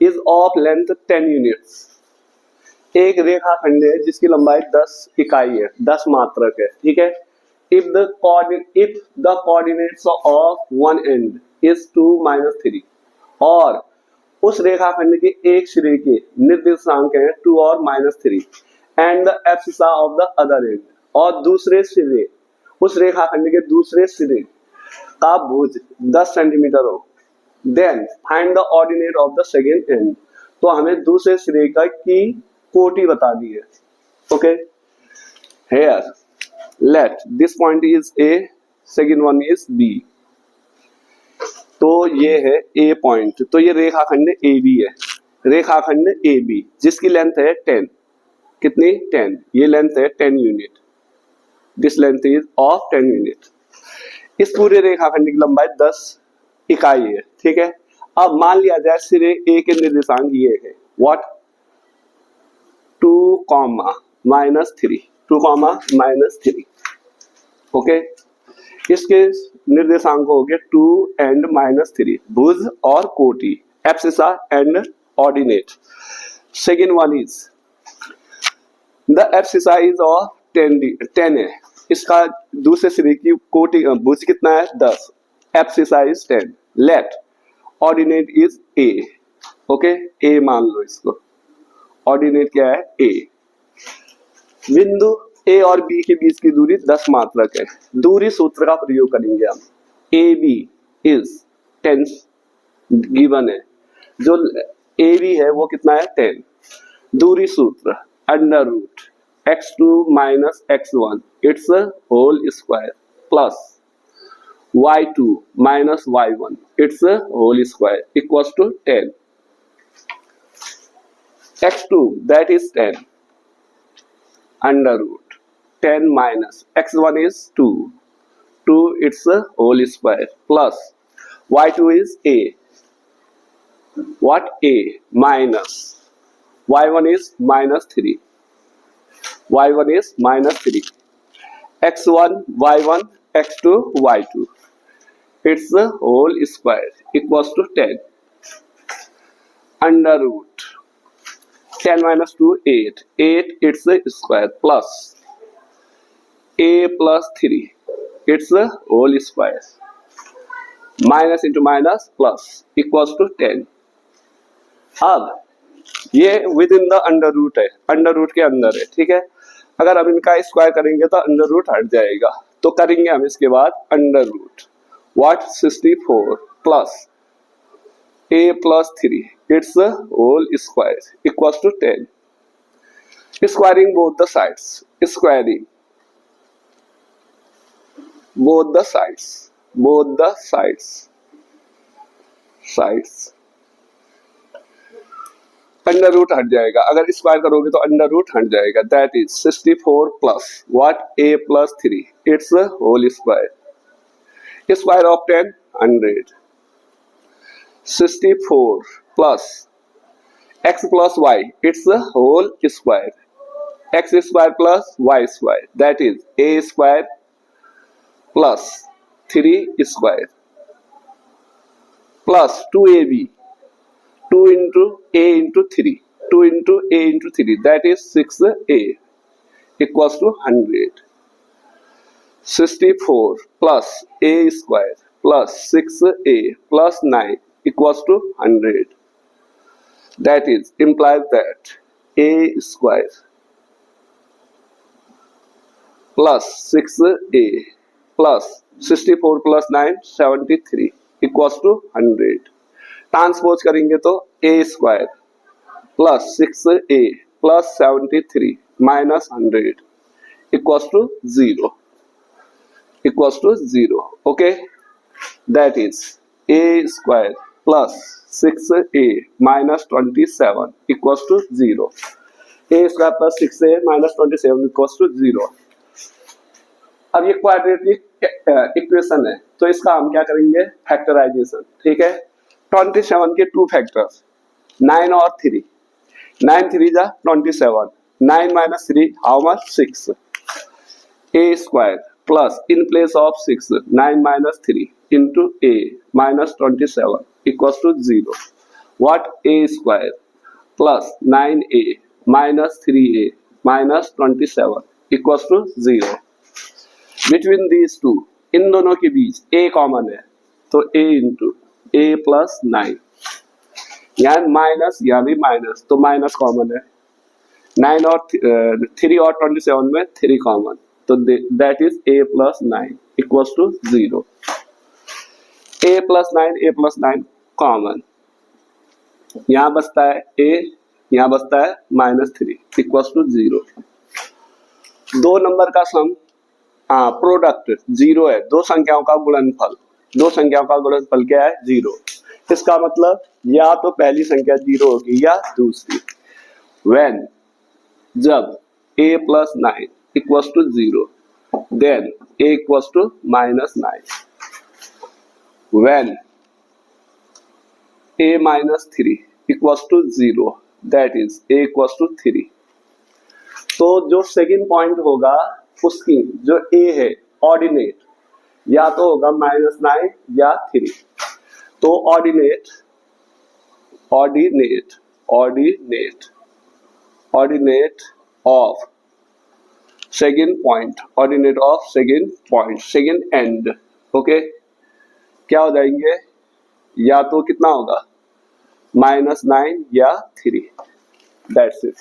Is of length 10 units. एक रेखाखंड है जिसकी लंबाई 10 इकाई है, 10 मात्रक है, ठीक है। If the coordinates of one and is 2 - 3 और उस रेखाखंड के एक सिरे के निर्देशांक हैं 2 और -3 end the abscissa of the other end और दूसरे सिरे, उस रेखाखंड के दूसरे सिरे का भुज 10 सेंटीमीटर हो, then find the ordinate of the second end. तो हमें दूसरे सिरे का की कोटि बतानी है। Okay, here let this point is A, second one is B. तो ये है ए पॉइंट, तो ये रेखाखंड ए बी है, रेखाखंड ए बी जिसकी लेंथ है 10, कितनी 10, ये लेंथ है 10 unit, this length is of 10 unit. इस पूरे रेखाखंड की लंबाई 10 इकाई है, ठीक है। अब मान लिया जाए सिरे ए के निर्देशांक ये है, व्हाट 2, -3, 2, -3, ओके। इसके निर्देशांक हो गए 2 and -3, भुज और कोटि, abscissa and ordinate. Second one is the abscissa is of 10 है, इसका दूसरे सिरे की कोटि भुज कितना है 10, abscissa is 10, let ordinate is A, okay, A मान लो इसको, ऑर्डिनेट क्या है ए। बिंदु ए और बी के बीच की दूरी 10 मात्रक है, दूरी सूत्र का प्रयोग करेंगे हम। ए बी इज 10 गिवन है, जो ए बी है वो कितना है 10, दूरी सूत्र √ x2 - x1 it's whole square plus y2 - y1 it's whole square equals to 10। x2 that is 10 √10 - x1 is 2 its a whole square plus y2 is a, what a minus y1 is -3, y1 is -3, x1 y1 x2 y2 its a whole square equals to 10 √10 - 2 8 its a square plus a plus 3 its a whole square minus into minus plus equals to 10। अब ये with in the √ है, √ के अंदर है, ठीक है। अगर हम इनका स्क्वायर करेंगे तो √ हट जाएगा, तो करेंगे हम इसके बाद √ what 64 plus a plus 3 its a whole square equals to 10। Squaring both the sides, squaring both the sides, √ हट जाएगा, अगर स्क्वायर करोगे तो √ हट जाएगा, that is 64 plus what a plus 3 it's a whole square, square of 10 100, 64 plus x plus y it's a whole square, x square plus y square that is a square plus 3 square plus 2ab, 2 into a into 3, 2 into a into 3 that is 6a equals to 100, 64 plus a square plus 6a plus 9 equals to 100, that is implies that a square plus 6a plus 64 plus 9 73 equals to 100। Transpose करेंगे तो a square plus 6a plus 73 minus 100 equals to 0, okay. That is a square plus 6a minus 27 equals to 0, a square plus 6a minus 27 equals to 0। अब ये quadratic equation है, तो इसका हम क्या करेंगे फैक्टराइजेशन, ठीक है। 27 के 2 फैक्टर्स 9 और 3, 9 3 जा 27, 9 minus 3 how much 6, a square plus in place of 6 9 minus 3 into a minus 27 equals to 0, what a square plus 9a minus 3a minus 27 equals to 0. Between these two, इन दोनों के बीच a कॉमन है तो a into a plus 9, यहाँ minus यहाँ भी minus तो minus common है, 9 और 3 और 27 में 3 कॉमन तो that is a plus 9 equals to 0. a plus 9 common, यहाँ बचता है a, यहाँ बचता है -3 इक्वल्स टू 0. दो नंबर का सम प्रोडक्ट 0 है, दो संख्याओं का गुणनफल, दो संख्याओं का गुणनफल क्या है 0. इसका मतलब या तो पहली संख्या 0 होगी या दूसरी. व्हेन जब a plus 9 equals to 0 then a equals to -9. When a minus 3 equals to 0 that is a equals to 3. तो जो सेकंड पॉइंट होगा उसकी जो a है ऑर्डिनेट या तो होगा -9 या 3. तो ordinate of second point second and, okay, क्या हो जाएंगे, या तो कितना होगा -9 या 3. That's it.